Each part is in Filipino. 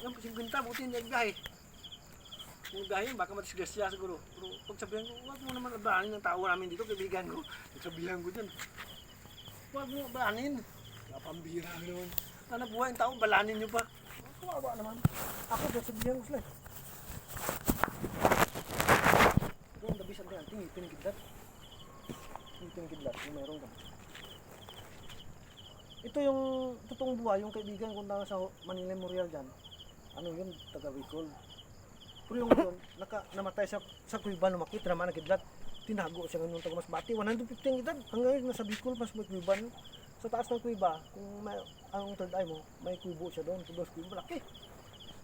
Yung 50, buti hindi nagbiyahe. Kung biyahe, baka matisgasya siguro. Pero pag sabihan ko, huwag mo naman abahanin ng tao namin dito, kaibigan ko. Nagsabihan ko dyan. Huwag mo abahanin. Kapambira naman. Ano buhay ang tao, balanin nyo pa. Kawawa naman. Ako, sabihan ko sila. Ito ang dabisan din. Tingin kidlat. Tingin kidlat. Yung mayroon ka. Ito yung totoong buhay, yung kaibigan kung tanga sa Manila Memorial dyan. Ano yun, taga Bicol. Pero yung yun, namatay sa kuiba, lumakit naman ang kidlat. Tinago siya ngayon taga Masbate. 150 ang edad. Hanggang ngayon nasa Bicol, mas may kuiba. Sa taas ng kuiba, kung may, ang third eye mo, may kuibo siya doon. Kudos kuibo, laki.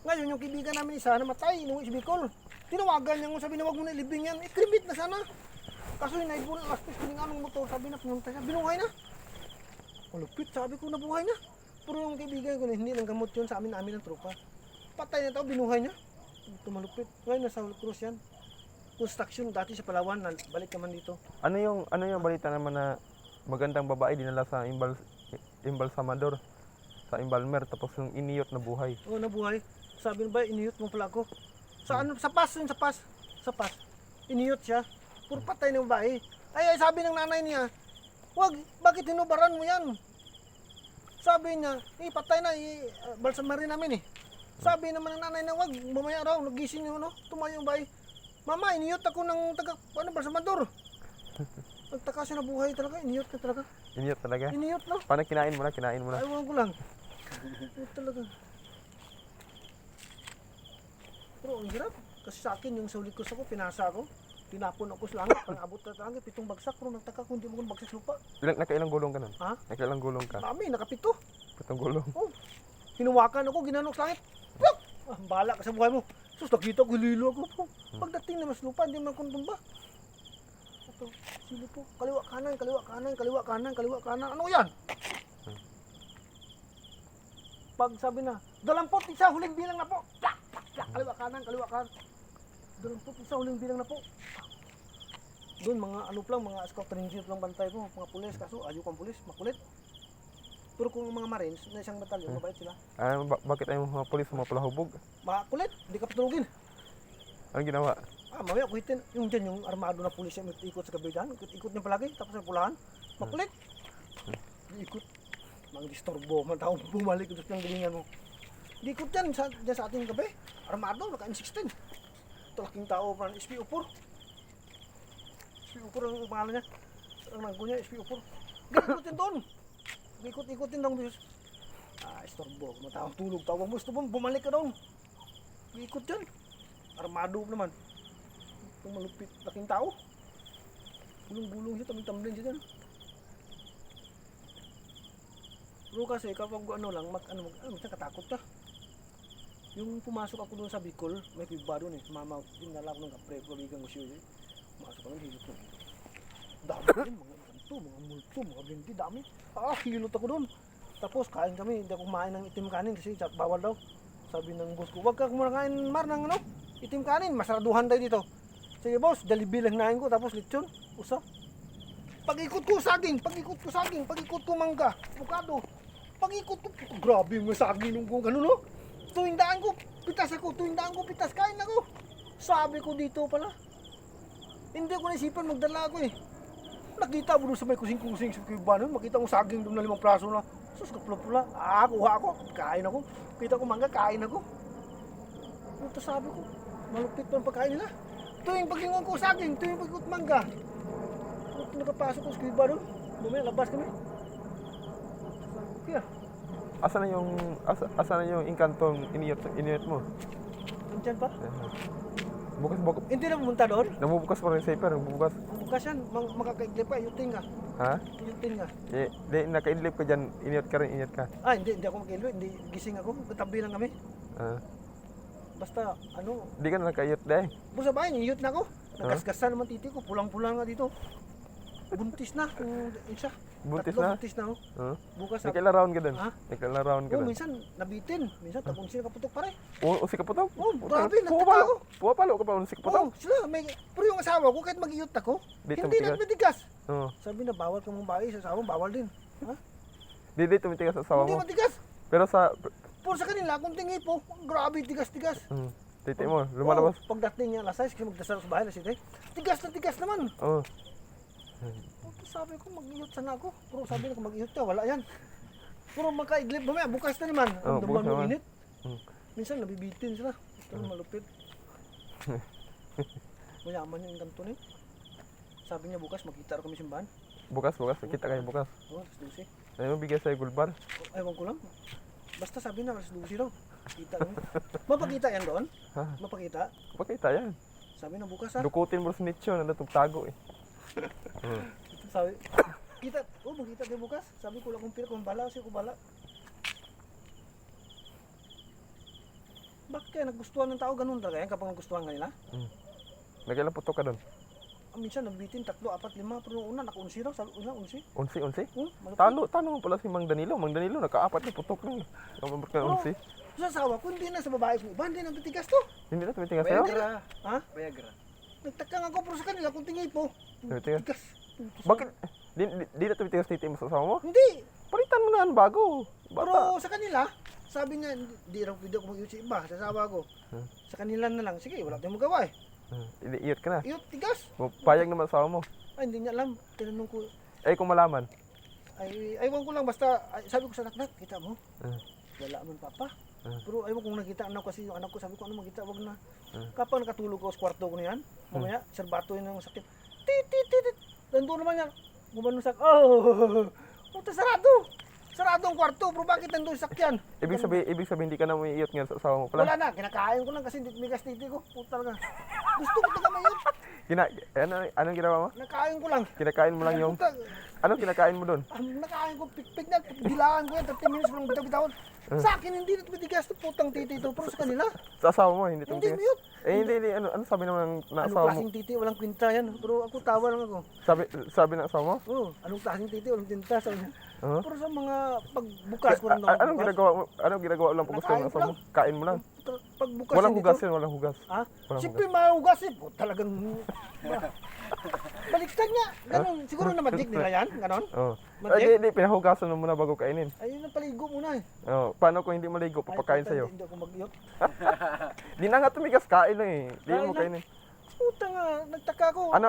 Ngayon yung kaibigan namin isa, namatay, inuwi si Bicol. Tinawagan niya kung sabi na wag mo na ilibing yan. Ikrimit na sana. Kaso yung naibon ang aspis, piningamang motor, sabi na pumunta siya, binuhay na. Malupit, sabi ko nabuhay na. Pero yung kaibigan ko na hindi nang gamot yun sa amin ng tropa. Patay na tao, binuhay niya. Ito malupit. Ngayon nasa Holy Cross yan. Construction dati sa Palawan, balik naman dito. Ano yung balita naman na magandang babae dinala sa Imbalsamador, sa Imbalmer, tapos yung iniyot na buhay? Oo, nabuhay. Sabi na ba, iniyot mo pala ako. Sa ano, sa pas, sa pas. Iniyot siya. Puro patay ng babae. Ay, sabi ng nanay niya, wag, bakit hinubaran mo yan? Sabi niya, patay na, balsamarin namin eh. Sabi naman ng nanay na wag, mamaya raw, nagising yung tumayo yung bahay. Mama, iniyot ako ng balsamador. Nagtaka siya na buhay talaga, iniyot na talaga. Iniyot talaga? Iniyot no? Paano kinain mo na? Ayaw ko lang. Iniyot talaga. Pero ang hirap, kasi sa akin yung sa ulit ko pinasa ako. Tinapon ako sa langit, pang-abot na langit, 7 bagsak, pero nagtaka ko hindi mo kung bagsak sa lupa. Nakailang gulong ka nun? Ha? Nakailang gulong ka? Dami, nakapito. 7 gulong? Oh, hinuwakan ako, ginanok sa langit. Pluk! Bahala ka sa buhay mo. Sus, nakita ko, hililo ako po. Pagdating naman sa lupa, hindi man kong tumba. Ito, silo po, kaliwa kanan, kaliwa kanan, kaliwa kanan, kaliwa kanan. Ano yan? Pag sabi na, 21, huling bilang na po. Plak, plak, plak, kaliwa kanan, kaliwa kanan. 21, huling bilang na po. Doon mga ano lang, mga scout ranger lang bantay ko, mga pulis, kaso ayaw kang pulis, makulit. Pero kung mga marines, na isang batalyon, mabait sila. Bakit ayaw mga polis mapalahubog? Makulit, hindi ka patulugin. Anong ginawa? Mamaya kuhitin, yung dyan, yung armado na pulis yung ikot sa gabi dyan, ikot niya palagi, tapos sa pulahan, makulit. Ikot, mga disturbo, mga taong bumalik doon sa galingan mo. Ikot dyan sa ating gabi, armado, naka M16. Talaking tao, parang SPO4. SPO4 ang pangalan niya. Ang nangko niya, SPO4. Ikutin doon. Ikot-ikutin doon. Istorbo. Matawang tulog. Tawag mo, gusto mo, bumalik ka doon. Ikot dyan. Armado naman. Itong malupit, laking tao. Bulong-bulong siya, taming-tamlin siya dyan. Pero kasi kapag katakot ka. Yung pumasok ako doon sa Bicol, may kuiba doon eh. Mama, dinala ko ng kapre, kaligan ko siya eh. Pumasok ako, hilot ko. Dami din, mga ganito, mga multo, mga blindi, dami. Hilot ako doon. Tapos kain kami, hindi ako kumain ng itim kanin kasi bawal daw. Sabi ng boss ko, wag ka muna kain ng itim kanin, masaraduhan tayo dito. Sige boss, Jollibee lang nain ko, tapos lechon, usa. Pag-ikot ko saging, pag-ikot ko mangga, avocado. Pag-ikot ko, grabe yung saging nung gano'n no? Tuwing daan ko, pitas, kain ako. Sabi ko dito pala. Hindi ko naisipan magdala ako eh. Nakita mo doon sa may kusing-kusing sa kuiba nun, makita ko saging doon na 5 praso na. Sus, kapula-pula. Kuha ako, kain ako. Kita ko mangga, kain ako. Ito sabi ko, malupit pa ang pagkain nila. Tuwing paglingon ko saging, tuwing pag-ikot mangga. Ito nakapasok ko sa kuiba doon. Bumaya, labas kami. Kaya, Asa na yung inkantong iniyot mo? nandyan pa? Bukas. Hindi na pumunta doon? Nabubukas ko rin sa paper, nabubukas. Bukas yan, makakaidlip ka, yuting ka. Ha? Yuting ka. Nakaidlip ka dyan, iniyot ka. Hindi ako mag-ilip, hindi gising ako, katabi lang kami. Basta, Hindi ka na nakaiyot dahil. Bukas sa bahay, niyot na ako. Nagkasgasan naman titi ko, pulang-pulang nga dito. Buntis na, isa. Buntis Tatlo, na? buntis na. Bukas Nakailang round ka dun? Ha? Nakailang round ka dun? Minsan nabitin, minsan tapon sila kaputok pare. Si Kaputok? Grabe, nagtaka ako. Puwapalo ka pa si Kaputok? Sila, pero yung asawa ko, kahit mag-iyot ako, hindi na matigas. Sabi na, bawal kang babae, sa asawa, bawal din. Ha? Hindi tumitigas sa asawa Hindi mo. matigas. Pero sa Puro sa kanila, kung tingi po, grabe, tigas-tigas. Titi mo, lumalabas. Oh, pagdating niya alas 6, kasi magdasal sa bahay, alas 7, tigas naman. Oo. Sabi ko, mag-iyot sana ako. Pero sabi na ko, mag-iyot ka, wala yan. Pero makaidlip, mamaya, bukas na naman. Oo, bukas Ang duman mo naman. init. Minsan, nabibitin sila. Ito malupit. Mayaman yung kanto na yun. Sabi niya, bukas, magkita rin kami simbahan. Bukas, kita kayo bukas. Oo, alas 12. Ano mo bigay sa'yo gulbar? Ewan ko lang. Basta sabi na, alas 12 daw. Kita kami. Mapakita yan doon? Ha? Mapakita? Pakita yan. Sabi na bukas ha. Dukutin mo sa nicho na natugtago eh. Sabi, kita, magkita tayo bukas. Sabi ko lang kung pira kung bala, kasi ko bala. Bakit kaya nagustuhan ng tao ganun talaga yan kapag nagustuhan kanila? Nagkailan putok ka doon? Minsan nagbitin, 3, 4, 5, pero nung una naka-11 raw, sabi una, 11. Unsi? Malupit. Talo mo pala si Mang Danilo. Mang Danilo, naka-4 na putok lang. Nakababot ka ng unsi. Sa asawa ko, hindi na sa babae ko iba, hindi na titigas to. Hindi na tumitingin sa'yo? Ha? Viagra. Nagtaka nga ako, pero sa kanila, kung tingin po, Tumitingin? tigas. Bakit? Di na tumitingin sa titi mo sa asawa mo? Hindi. Palitan mo na yan bago. Pero Bata. sa kanila, sabi niya, hindi raw pwede ako mag-iot sa iba, sa asawa ko. Sa kanila na lang, sige, wala tayong magawa eh. Iyot ka na. Iyot, tigas. Payag naman sa asawa mo. Ay, hindi niya alam. Tinanong ko, Eh kung malaman. ay, aywan ko lang, basta, sabi ko sa naknak, kita mo? Wala man papa. Ah. Pero aywan kung nakita anak kasi yung anak ko, sabi ko, ano makita, wag na. Kapag nakatulog ako sa kwarto ko na yan, mamaya, serbato yun ng sakit. Tit. Nandun naman yan. Gumanon sa, puta, sarado ang kwarto, pero bakit nandun yung sakyan? Ibig sabihin hindi ka na umiiyot nga sa asawa mo pala. Wala na, kinakain ko lang kasi migas titi ko. Puta talaga. Gusto ko talaga mayot. Anong ginawa mo? Nakain ko lang. Kinakain mo lang yung... Puta, Anong kinakain mo doon? nakain ko, pikpik na, dilaan ko yan, 30 minutes ko lang bitaw-bitawan. Sa akin, hindi na matigas to, putang titi ito. Pero sa kanila, Sa asawa mo, hindi hindi tumitingin? miyot. Hindi. Ano sabi naman ng Anong asawa mo? klaseng titi, walang kwinta yan. Pero ako, tawa lang ako. Sabi ng asawa mo? Anong klaseng titi, walang kwinta. Sabi niya. Huh? Pero sa mga pagbukas ko rin Anong ginagawa mo? Anong ginagawa lang pag gusto ng asawa mo? Kain mo lang. Pagbukas Walang yan hugas dito. yun, walang hugas. Ha? Walang Siyempre mahugas eh. Talagang... Baliktad nga. Ganon. Siguro na magic nila yan. Ganon. Oh. Magic. Di, pinahugasan mo muna bago kainin. Ayun ang paligo muna eh. Oh, paano kung hindi maligo, papakain Ay, puta, sa'yo? Hindi ako mag-iyot. Di na nga tumigas, kain lang eh. Di Kain mo lang. kainin. Puta nga. Nagtaka ko. Ano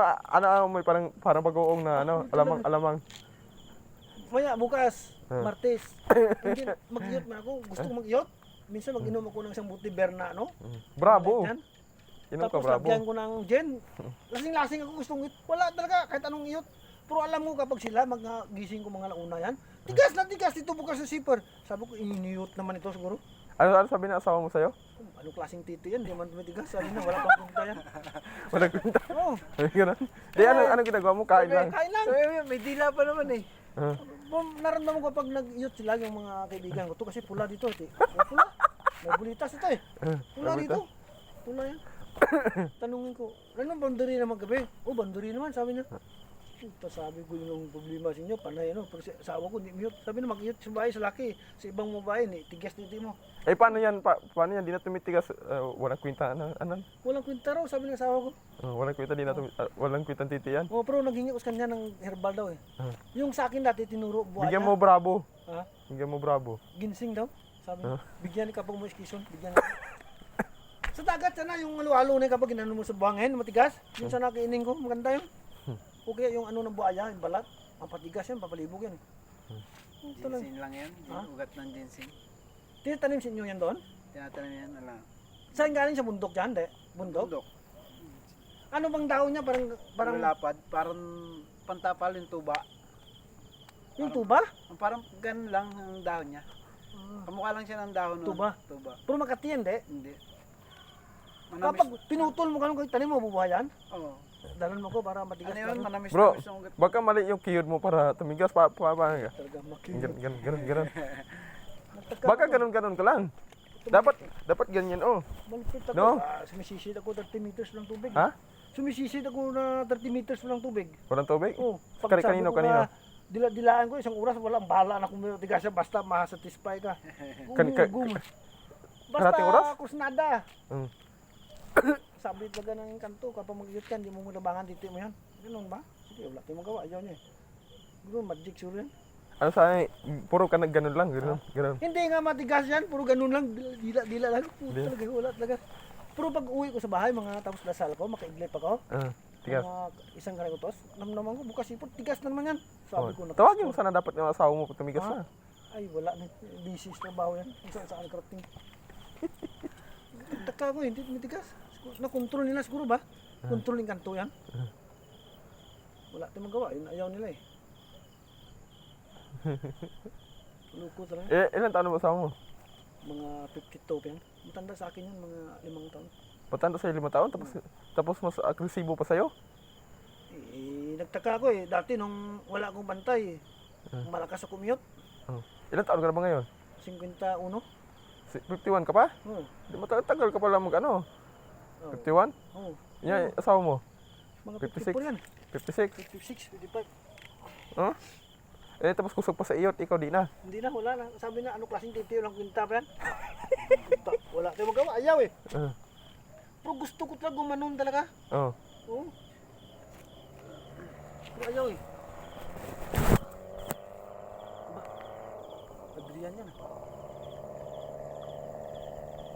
may parang bagoong na alamang. Maya bukas. Ah. Martes. Hindi mag-iyot man ako. Gusto ko mag-iyot. Minsan mag-inom ako ng isang buti berna, no? Bravo. Like yan. Inom ka, Tapos bravo. lagyan ko ng gin. Lasing-lasing ako gustong iyot. Wala talaga kahit anong iyot. Pero alam mo kapag sila mag-gising ko mga launa yan, tigas na tigas dito bukas sa zipper. Sabi ko, iniyot naman ito siguro. Ano sabi ng asawa mo sa'yo? Anong klaseng tito yan? Di man tumitigas. Sabi na, wala pang punta yan. Walang kwenta. Oo. Ganun. Di, anong ginagawa mo? Kain lang. Kain lang. May dila pa naman eh. Ah. Naramdaman ko pag nag-iyot sila yung mga kaibigan ko. Ito kasi pula dito. May pula. May bulitas ito eh. Pula may dito. Pula yan. Tanungin ko, ano banduri naman gabi? Banduri naman, sabi niya. Puta, sabi ko yung problema sa inyo, panay ano. Pero sa asawa ko, hindi mute. Sabi na mag-iyot sa bahay sa laki. Sa ibang babae, tigas titi mo. Eh, paano yan? Paano yan? Di na tumitigas. Walang kwenta. Ano? Walang kwenta raw, sabi ng asawa ko. Walang kwenta. Walang kwenta titi yan. Pero naghingi ko sa kanya ng herbal daw eh. Yung sa akin dati tinuro, buhaya. Bigyan mo bravo. Ha? Bigyan mo bravo. Ginseng daw. Sabi niya, bigyan ni kapag mo iskison, bigyan ni. Sa dagat sana yung halo-halo na kapag ginano mo sa buhangin, matigas. Yung sana kainin ko, maganda yun. O kaya yung ano ng buhaya, yung balat, ang patigas yan, papalibog yan. Ito lang. Ginseng lang yan. Ha? Ugat ng ginseng. Tinatanim sa inyo yan doon? Tinatanim yan. Saan galing sa bundok dyan, de? Bundok? Bundok. Ano bang daon niya? Parang Parang lapad. Parang pantapal yung tuba. yung tuba? Parang ganun lang ang dahon niya. Kamukha lang siya ng dahon. nun. Tuba? Tuba. Pero makati yan, de? Hindi. Kapag pinutol mo ganun, tanim mo, bubuhayan? Oo. Dalan mo ko para matigas. Ano yun? Manamis Bro, yung ugat. baka mali yung keyword mo para tumigas. Paano ka? Talaga makinig. Ganun. Baka ganun ka lang. Dapat ganyan, oh. Malupit ako. No? Sumisisid ako 30 meters ng tubig. Ha? Sumisisid ako na 30 meters ng tubig. Walang tubig? Oh, Kanino? Dila-dilaan ko isang oras, walang bahala na kung may tigas siya, basta masatisfy ka. Gum. Basta Karating oras? kusnada. Mm. Sabi talaga ng kanto, kapag mag-iyot ka, hindi mo malabangan dito mo yan. Ganun ba? Sige, wala tayong magawa. Ayaw niya eh. Ganun, magic sure yan. Ano sa puro ka nagganon lang, ganun. Hindi nga matigas yan, puro ganun lang, dila lang. Puta Dila. talaga, wala talaga. Pero pag uwi ko sa bahay, mga tapos dasal ko, makaiglit pa ko. Tigas. Mga isang karang utos, namnaman ko, bukas ipot, tigas na naman yan. Oh, Sabi ko na. tawagin mo sana dapat yung asawa mo pag tumigas Ah? na. Ay, wala na. Busy sa trabaho yan. Kung saan karating. Taka ko, hindi matigas. Na-control nila siguro ba? Control yung kanto yan. Wala tayong magawa. Yun, ayaw nila eh. Luko talaga. Ilan taon mo asawa mo? Mga 52 pa yan. Matanda sa akin yan, mga 5 taon. Patanda sa'yo 5 taon, tapos mas agresibo pa sa'yo? Nagtaka ako eh. Dati nung wala akong bantay, malakas ako commute. Ilan taon ka na ba ngayon? 51. 51 ka pa? Oo. Di matagal ka pala mag ano? Oh. 51? Oo. Yan, asawa mo? Mga 56. 54 yan. 56? 56, 55. Huh? Tapos kusog pa sa iyot, ikaw di na. Hindi na, wala na. Sabi na, ano klaseng titiyo lang kwinta pa yan? Wala tayong magawa, ayaw eh. Pero gusto ko talaga gumanon talaga. Oh. Oo. Pero ayaw eh. Ba? Adrian yan ah.